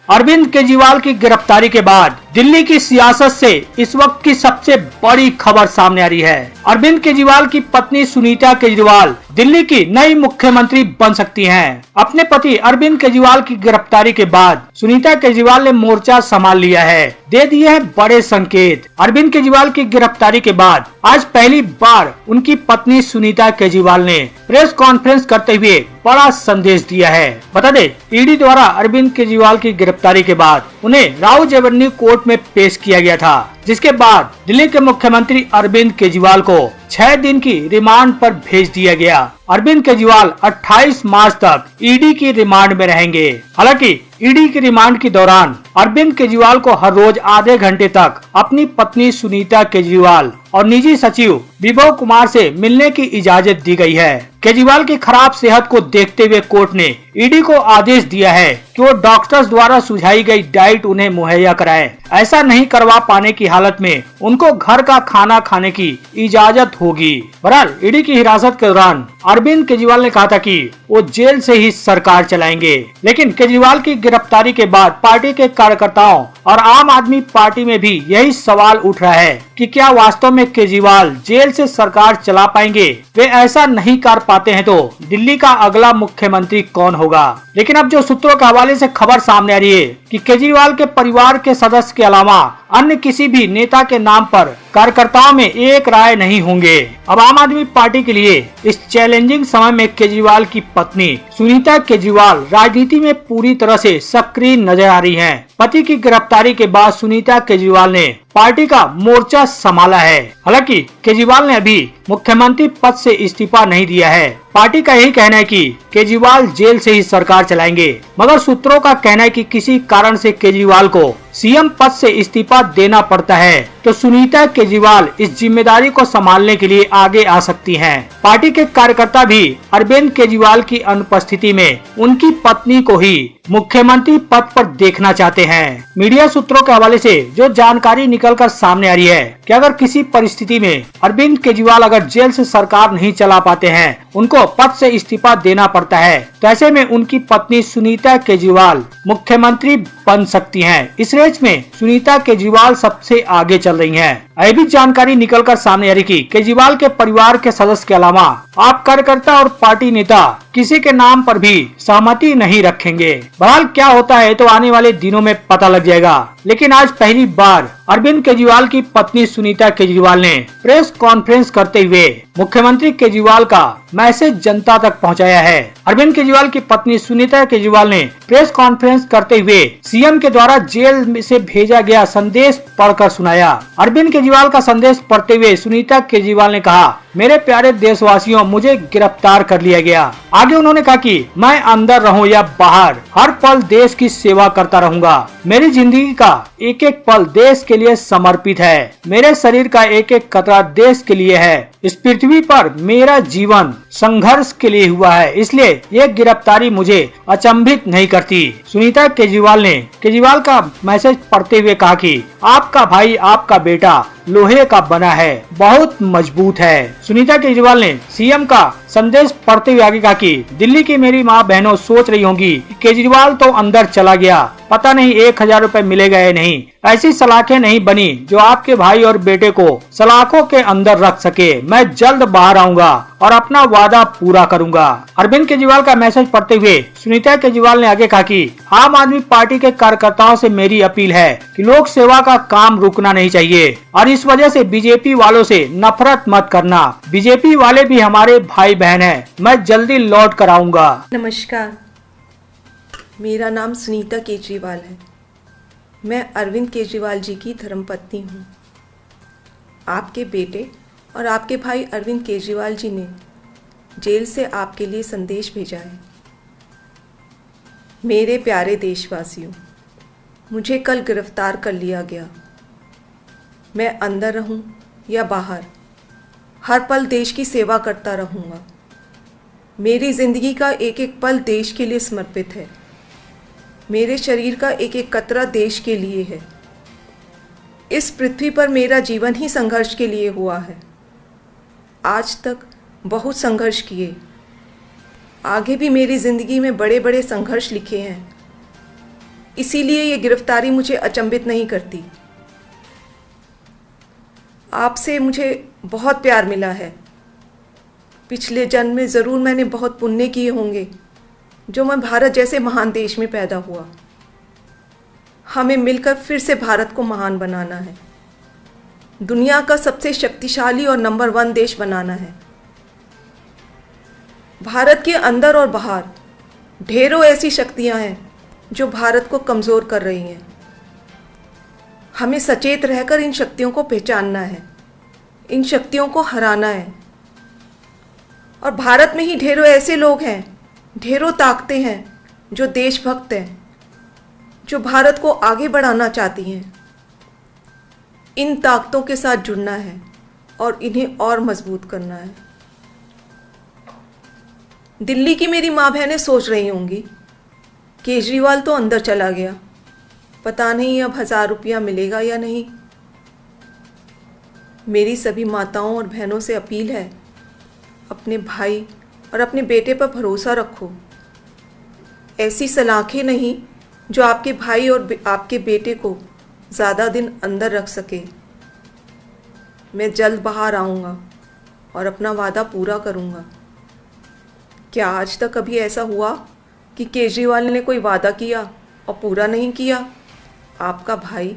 अरविंद केजरीवाल की गिरफ्तारी के बाद दिल्ली की सियासत से इस वक्त की सबसे बड़ी खबर सामने आ रही है। अरविंद केजरीवाल की पत्नी सुनीता केजरीवाल दिल्ली की नई मुख्यमंत्री बन सकती हैं। अपने पति अरविंद केजरीवाल की गिरफ्तारी के बाद सुनीता केजरीवाल ने मोर्चा संभाल लिया है, दे दिए हैं बड़े संकेत। अरविंद केजरीवाल की गिरफ्तारी के बाद आज पहली बार उनकी पत्नी सुनीता केजरीवाल ने प्रेस कॉन्फ्रेंस करते हुए बड़ा संदेश दिया है। बता दें, ईडी द्वारा अरविंद केजरीवाल की गिरफ्तारी के बाद उन्हें राउज एवेन्यू कोर्ट में पेश किया गया था, जिसके बाद दिल्ली के मुख्यमंत्री अरविंद केजरीवाल को 6 दिन की रिमांड पर भेज दिया गया। अरविंद केजरीवाल 28 मार्च तक ईडी की रिमांड में रहेंगे। हालांकि ईडी की रिमांड के दौरान अरविंद केजरीवाल को हर रोज आधे घंटे तक अपनी पत्नी सुनीता केजरीवाल और निजी सचिव विभव कुमार से मिलने की इजाजत दी गई है। केजरीवाल की खराब सेहत को देखते हुए कोर्ट ने ईडी को आदेश दिया है कि वो डॉक्टर्स द्वारा सुझाई गई डाइट उन्हें मुहैया कराए। ऐसा नहीं करवा पाने की हालत में उनको घर का खाना खाने की इजाजत होगी। बहरहाल ईडी की हिरासत के दौरान अरविंद केजरीवाल ने कहा था कि वो जेल से ही सरकार चलाएंगे, लेकिन केजरीवाल की गिरफ्तारी के बाद पार्टी के कार्यकर्ताओं और आम आदमी पार्टी में भी यही सवाल उठ रहा है कि क्या वास्तव में केजरीवाल जेल से सरकार चला पाएंगे। वे ऐसा नहीं कर पाते हैं तो दिल्ली का अगला मुख्यमंत्री कौन होगा। लेकिन अब जो सूत्रों के हवाले से खबर सामने आ रही है कि केजरीवाल के परिवार के सदस्य के अलावा अन्य किसी भी नेता के नाम पर कार्यकर्ताओं में एक राय नहीं होंगे। अब आम आदमी पार्टी के लिए इस चैलेंजिंग समय में केजरीवाल की पत्नी सुनीता केजरीवाल राजनीति में पूरी तरह से सक्रिय नजर आ रही हैं। पति की गिरफ्तारी के बाद सुनीता केजरीवाल ने पार्टी का मोर्चा संभाला है। हालांकि केजरीवाल ने अभी मुख्यमंत्री पद से इस्तीफा नहीं दिया है। पार्टी का यही कहना है कि केजरीवाल जेल से ही सरकार चलाएंगे, मगर सूत्रों का कहना है कि किसी कारण से केजरीवाल को सीएम पद से इस्तीफा देना पड़ता है तो सुनीता केजरीवाल इस जिम्मेदारी को संभालने के लिए आगे आ सकती हैं। पार्टी के कार्यकर्ता भी अरविंद केजरीवाल की अनुपस्थिति में उनकी पत्नी को ही मुख्यमंत्री पद पर देखना चाहते हैं। मीडिया सूत्रों के हवाले से जो जानकारी निकलकर सामने आ रही है कि अगर किसी परिस्थिति में अरविंद केजरीवाल अगर जेल से सरकार नहीं चला पाते हैं, उनको पद से इस्तीफा देना पड़ता है, तो ऐसे में उनकी पत्नी सुनीता केजरीवाल मुख्यमंत्री बन सकती हैं। इस रेस में सुनीता केजरीवाल सबसे आगे चल रही हैं। यह भी जानकारी निकलकर सामने आ रही कि केजरीवाल के परिवार के सदस्य के अलावा आप कार्यकर्ता और पार्टी नेता किसी के नाम पर भी सहमति नहीं रखेंगे। बहरहाल क्या होता है तो आने वाले दिनों में पता लग जाएगा। लेकिन आज पहली बार अरविंद केजरीवाल की पत्नी सुनीता केजरीवाल ने प्रेस कॉन्फ्रेंस करते हुए मुख्यमंत्री केजरीवाल का मैसेज जनता तक पहुंचाया है। अरविंद केजरीवाल की पत्नी सुनीता केजरीवाल ने प्रेस कॉन्फ्रेंस करते हुए सीएम के द्वारा जेल से भेजा गया संदेश पढ़कर सुनाया। अरविंद केजरीवाल का संदेश पढ़ते हुए सुनीता केजरीवाल ने कहा, मेरे प्यारे देशवासियों, मुझे गिरफ्तार कर लिया गया। आगे उन्होंने कहा कि मैं अंदर रहूं या बाहर, हर पल देश की सेवा करता रहूंगा। मेरी जिंदगी का एक एक पल देश के लिए समर्पित है। मेरे शरीर का एक एक कतरा देश के लिए है। इस पृथ्वी पर मेरा जीवन संघर्ष के लिए हुआ है, इसलिए ये गिरफ्तारी मुझे अचंभित नहीं करती। सुनीता केजरीवाल ने केजरीवाल का मैसेज पढ़ते हुए कहा कि आपका भाई, आपका बेटा लोहे का बना है, बहुत मजबूत है। सुनीता केजरीवाल ने सीएम का संदेश पढ़ते हुए आगे कहा कि दिल्ली की मेरी माँ बहनों सोच रही होंगी केजरीवाल तो अंदर चला गया, पता नहीं 1000 रुपए मिलेगा या नहीं। ऐसी सलाखें नहीं बनी जो आपके भाई और बेटे को सलाखों के अंदर रख सके। मैं जल्द बाहर आऊंगा और अपना वादा पूरा करूंगा। अरविंद केजरीवाल का मैसेज पढ़ते हुए सुनीता केजरीवाल ने आगे कहा कि आम आदमी पार्टी के कार्यकर्ताओं से मेरी अपील है कि लोक सेवा का काम रुकना नहीं चाहिए और इस वजह से बीजेपी वालों से नफरत मत करना। बीजेपी वाले भी हमारे भाई बहन हैं। मैं जल्दी लौट कर आऊंगा। नमस्कार, मेरा नाम सुनीता केजरीवाल है। मैं अरविंद केजरीवाल जी की धर्मपत्नी हूँ। आपके बेटे और आपके भाई अरविंद केजरीवाल जी ने जेल से आपके लिए संदेश भेजा है। मेरे प्यारे देशवासियों, मुझे कल गिरफ्तार कर लिया गया। मैं अंदर रहूं या बाहर, हर पल देश की सेवा करता रहूँगा। मेरी ज़िंदगी का एक एक पल देश के लिए समर्पित है। मेरे शरीर का एक एक कतरा देश के लिए है। इस पृथ्वी पर मेरा जीवन ही संघर्ष के लिए हुआ है। आज तक बहुत संघर्ष किए, आगे भी मेरी ज़िंदगी में बड़े बड़े संघर्ष लिखे हैं। इसीलिए ये गिरफ्तारी मुझे अचंभित नहीं करती। आपसे मुझे बहुत प्यार मिला है। पिछले जन्म में ज़रूर मैंने बहुत पुण्य किए होंगे जो मैं भारत जैसे महान देश में पैदा हुआ। हमें मिलकर फिर से भारत को महान बनाना है, दुनिया का सबसे शक्तिशाली और नंबर 1 देश बनाना है। भारत के अंदर और बाहर ढेरों ऐसी शक्तियां हैं जो भारत को कमज़ोर कर रही हैं। हमें सचेत रहकर इन शक्तियों को पहचानना है, इन शक्तियों को हराना है। और भारत में ही ढेरों ऐसे लोग हैं, ढेरों ताकतें हैं जो देशभक्त हैं, जो भारत को आगे बढ़ाना चाहती हैं। इन ताकतों के साथ जुड़ना है और इन्हें और मजबूत करना है। दिल्ली की मेरी माँ बहनें सोच रही होंगी, केजरीवाल तो अंदर चला गया, पता नहीं अब 1000 रुपया मिलेगा या नहीं। मेरी सभी माताओं और बहनों से अपील है, अपने भाई और अपने बेटे पर भरोसा रखो। ऐसी सलाखें नहीं जो आपके भाई और आपके बेटे को ज़्यादा दिन अंदर रख सके। मैं जल्द बाहर आऊँगा और अपना वादा पूरा करूँगा। क्या आज तक कभी ऐसा हुआ कि केजरीवाल ने कोई वादा किया और पूरा नहीं किया? आपका भाई,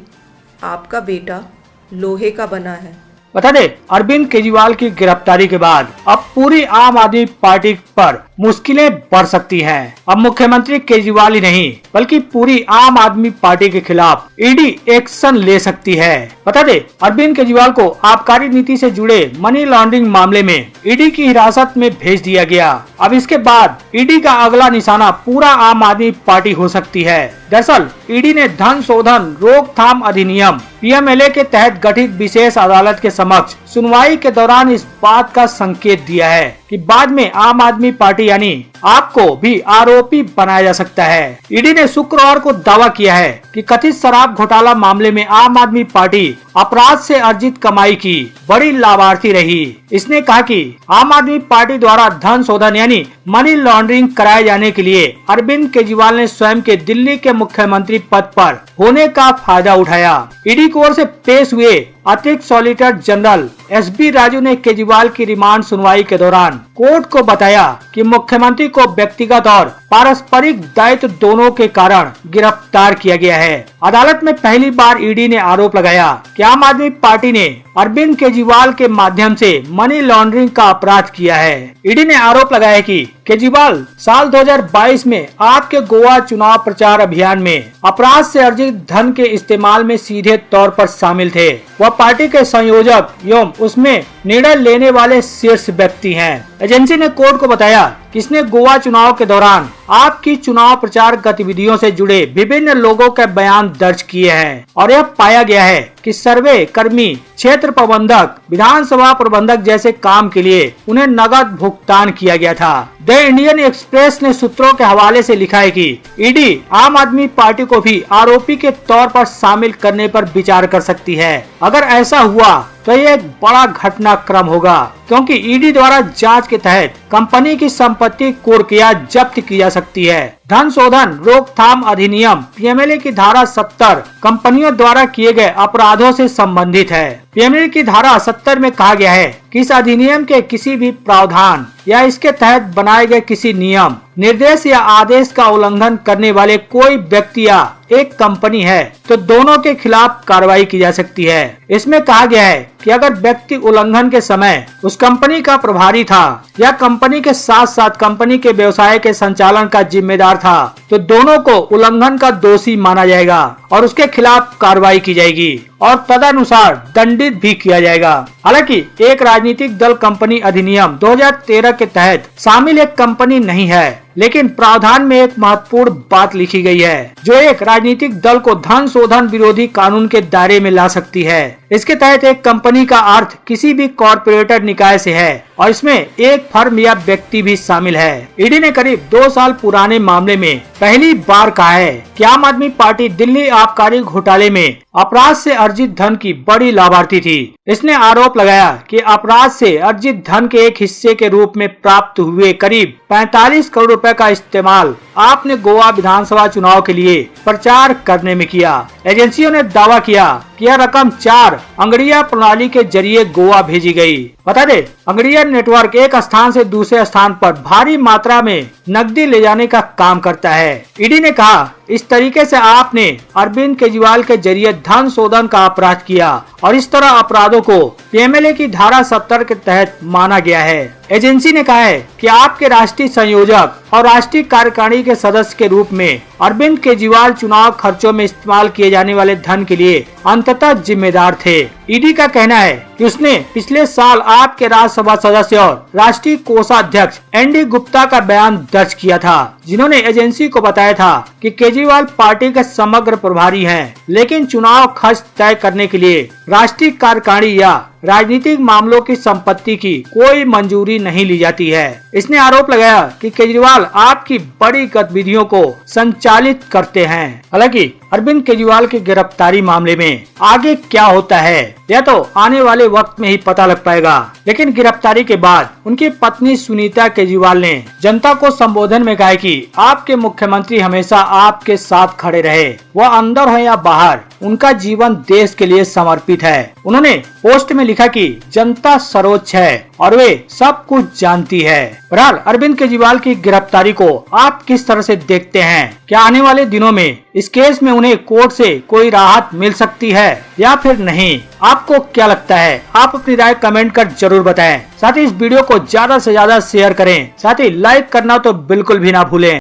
आपका बेटा लोहे का बना है। बता दें, अरविंद केजरीवाल की गिरफ्तारी के बाद अब पूरी आम आदमी पार्टी पर मुश्किलें बढ़ सकती हैं। अब मुख्यमंत्री केजरीवाल ही नहीं बल्कि पूरी आम आदमी पार्टी के खिलाफ ईडी एक्शन ले सकती है। बता दें, अरविंद केजरीवाल को आबकारी नीति से जुड़े मनी लॉन्ड्रिंग मामले में ईडी की हिरासत में भेज दिया गया। अब इसके बाद ईडी का अगला निशाना पूरा आम आदमी पार्टी हो सकती है। दरअसल ईडी ने धन शोधन रोकथाम अधिनियम पीएमएलए के तहत गठित विशेष अदालत के समक्ष सुनवाई के दौरान इस बात का संकेत दिया है कि बाद में आम आदमी पार्टी यानी आपको भी आरोपी बनाया जा सकता है। ईडी ने शुक्रवार को दावा किया है कि कथित शराब घोटाला मामले में आम आदमी पार्टी अपराध से अर्जित कमाई की बड़ी लाभार्थी रही। इसने कहा कि आम आदमी पार्टी द्वारा धन शोधन यानी मनी लॉन्ड्रिंग कराए जाने के लिए अरविंद केजरीवाल ने स्वयं के दिल्ली के मुख्यमंत्री पद पर होने का फायदा उठाया। ईडी की ओर से पेश हुए अतिरिक्त सॉलिसिटर जनरल एसबी राजू ने केजरीवाल की रिमांड सुनवाई के दौरान कोर्ट को बताया कि मुख्यमंत्री को व्यक्तिगत और पारस्परिक दायित्व दोनों के कारण गिरफ्तार किया गया है। अदालत में पहली बार ईडी ने आरोप लगाया कि आम आदमी पार्टी ने अरविंद केजरीवाल के माध्यम से मनी लॉन्ड्रिंग का अपराध किया है। ईडी ने आरोप लगाया कि केजरीवाल साल 2022 में आपके गोवा चुनाव प्रचार अभियान में अपराध से अर्जित धन के इस्तेमाल में सीधे तौर पर शामिल थे। वह पार्टी के संयोजक एवं उसमें निर्णय लेने वाले शीर्ष व्यक्ति हैं। एजेंसी ने कोर्ट को बताया कि इसने गोवा चुनाव के दौरान आपकी चुनाव प्रचार गतिविधियों से जुड़े विभिन्न लोगों के बयान दर्ज किए हैं और यह पाया गया है कि सर्वे कर्मी, क्षेत्र प्रबंधक, विधानसभा प्रबंधक जैसे काम के लिए उन्हें नगद भुगतान किया गया था। द इंडियन एक्सप्रेस ने सूत्रों के हवाले से लिखा है कि ईडी आम आदमी पार्टी को भी आरोपी के तौर पर शामिल करने पर विचार कर सकती है। अगर ऐसा हुआ तो यह एक बड़ा घटनाक्रम होगा, क्योंकि ईडी द्वारा जांच के तहत कंपनी की संपत्ति कुर्क या जब्त की जा सकती है। धन शोधन रोकथाम अधिनियम पीएमएलए की धारा 70 कंपनियों द्वारा किए गए अपराधों से संबंधित है। पीएमएलए की धारा 70 में कहा गया है कि इस अधिनियम के किसी भी प्रावधान या इसके तहत बनाए गए किसी नियम, निर्देश या आदेश का उल्लंघन करने वाले कोई व्यक्ति या एक कंपनी है तो दोनों के खिलाफ कार्रवाई की जा सकती है। इसमें कहा गया है कि अगर व्यक्ति उल्लंघन के समय उस कंपनी का प्रभारी था या कंपनी के साथ साथ कंपनी के व्यवसाय के संचालन का जिम्मेदार था तो दोनों को उल्लंघन का दोषी माना जाएगा और उसके खिलाफ कार्रवाई की जाएगी और तदनुसार दंडित भी किया जाएगा। हालांकि एक राजनीतिक दल कंपनी अधिनियम 2013 के तहत शामिल एक कंपनी नहीं है, लेकिन प्रावधान में एक महत्वपूर्ण बात लिखी गई है जो एक राजनीतिक दल को धन शोधन विरोधी कानून के दायरे में ला सकती है। इसके तहत एक कंपनी का अर्थ किसी भी कॉर्पोरेटर निकाय से है और इसमें एक फर्म या व्यक्ति भी शामिल है। ईडी ने करीब 2 साल पुराने मामले में पहली बार कहा है कि आम आदमी पार्टी दिल्ली आबकारी घोटाले में अपराध से अर्जित धन की बड़ी लाभार्थी थी। इसने आरोप लगाया कि अपराध से अर्जित धन के एक हिस्से के रूप में प्राप्त हुए करीब 45 करोड़ रुपए का इस्तेमाल आपने गोवा विधानसभा चुनाव के लिए प्रचार करने में किया। एजेंसियों ने दावा किया कि यह रकम 4 अंगड़िया प्रणाली के जरिए गोवा भेजी गई। बता दे, अंगड़िया नेटवर्क एक स्थान से दूसरे स्थान पर भारी मात्रा में नकदी ले जाने का काम करता है। ईडी ने कहा, इस तरीके से आपने अरविंद केजरीवाल के जरिए धन शोधन का अपराध किया और इस तरह अपराधों को पीएमएलए की धारा 70 के तहत माना गया है। एजेंसी ने कहा है कि आपके राष्ट्रीय संयोजक और राष्ट्रीय कार्यकारिणी के सदस्य के रूप में अरविंद केजरीवाल चुनाव खर्चों में इस्तेमाल किए जाने वाले धन के लिए अंततः जिम्मेदार थे। ईडी का कहना है कि उसने पिछले साल आपके राज्यसभा सदस्य और राष्ट्रीय कोषाध्यक्ष एनडी गुप्ता का बयान दर्ज किया था, जिन्होंने एजेंसी को बताया था कि केजरीवाल पार्टी के समग्र प्रभारी हैं, लेकिन चुनाव खर्च तय करने के लिए राष्ट्रीय कार्यकारिणी या राजनीतिक मामलों की संपत्ति की कोई मंजूरी नहीं ली जाती है। इसने आरोप लगाया कि केजरीवाल आपकी बड़ी गतिविधियों को संचालित करते हैं। हालांकि अरविंद केजरीवाल की गिरफ्तारी मामले में आगे क्या होता है यह तो आने वाले वक्त में ही पता लग पाएगा, लेकिन गिरफ्तारी के बाद उनकी पत्नी सुनीता केजरीवाल ने जनता को संबोधन में कहा कि आपके मुख्यमंत्री हमेशा आपके साथ खड़े रहे, वह अंदर हो या बाहर, उनका जीवन देश के लिए समर्पित है। उन्होंने पोस्ट में लिखा कि जनता सर्वोच्च है और वे सब कुछ जानती है। बहरहाल अरविंद केजरीवाल की गिरफ्तारी को आप किस तरह से देखते हैं? क्या आने वाले दिनों में इस केस में उन्हें कोर्ट से कोई राहत मिल सकती है या फिर नहीं? आपको क्या लगता है? आप अपनी राय कमेंट कर जरूर बताएं। साथ ही इस वीडियो को ज्यादा से ज्यादा शेयर करें, साथ ही लाइक करना तो बिल्कुल भी ना भूलें।